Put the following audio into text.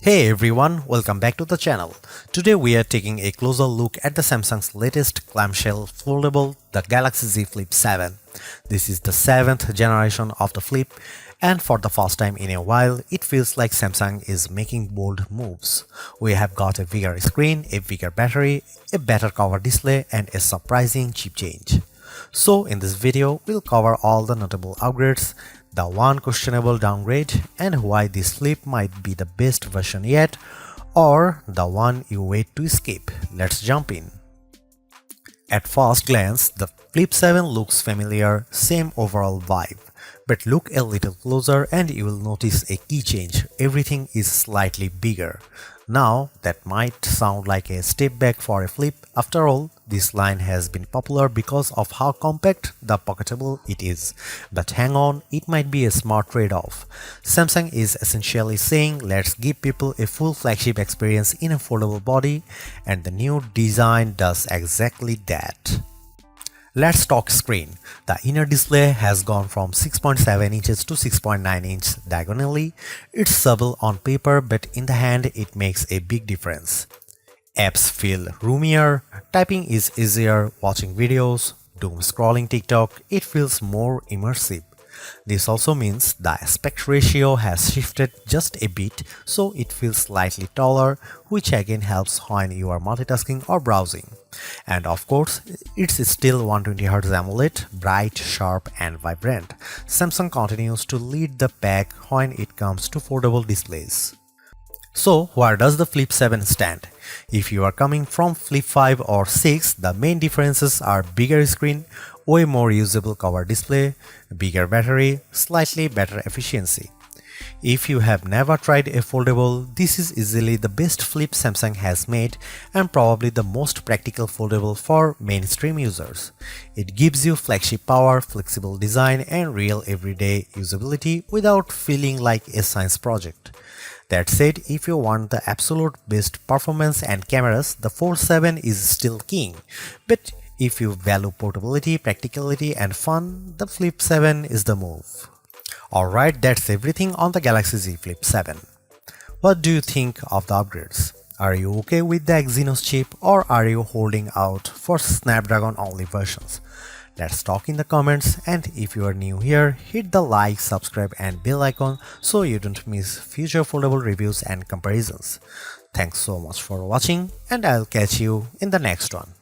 Hey everyone, welcome back to the channel. Today we are taking a closer look at the Samsung's latest clamshell foldable, the Galaxy Z Flip 7. This is the 7th generation of the Flip, and for the first time in a while, it feels like Samsung is making bold moves. We have got a bigger screen, a bigger battery, a better cover display, and a surprising chip change. So in this video, we'll cover all the notable upgrades, the one questionable downgrade, and why this flip might be the best version yet, or the one you wait to escape. Let's jump in. At first glance, the Flip 7 looks familiar, same overall vibe. But look a little closer and you will notice a key change. Everything is slightly bigger. Now, that might sound like a step back for a Flip. After all, this line has been popular because of how compact the pocketable it is. But hang on, it might be a smart trade-off. Samsung is essentially saying, let's give people a full flagship experience in a foldable body, and the new design does exactly that. Let's talk screen. The inner display has gone from 6.7 inches to 6.9 inches diagonally. It's subtle on paper, but in the hand it makes a big difference. Apps feel roomier, typing is easier, watching videos, doom scrolling TikTok, it feels more immersive. This also means the aspect ratio has shifted just a bit, so it feels slightly taller, which again helps when you are multitasking or browsing. And of course, it's still 120Hz AMOLED, bright, sharp and vibrant. Samsung continues to lead the pack when it comes to foldable displays. So, where does the Flip 7 stand? If you are coming from Flip 5 or 6, the main differences are bigger screen, way more usable cover display, bigger battery, slightly better efficiency. If you have never tried a foldable, this is easily the best Flip Samsung has made and probably the most practical foldable for mainstream users. It gives you flagship power, flexible design and real everyday usability without feeling like a science project. That said, if you want the absolute best performance and cameras, the Fold 7 is still king. But if you value portability, practicality and fun, the Flip 7 is the move. Alright, that's everything on the Galaxy Z Flip 7. What do you think of the upgrades? Are you okay with the Exynos chip or are you holding out for Snapdragon only versions? Let's talk in the comments, and if you are new here, hit the like, subscribe and bell icon so you don't miss future foldable reviews and comparisons. Thanks so much for watching and I'll catch you in the next one.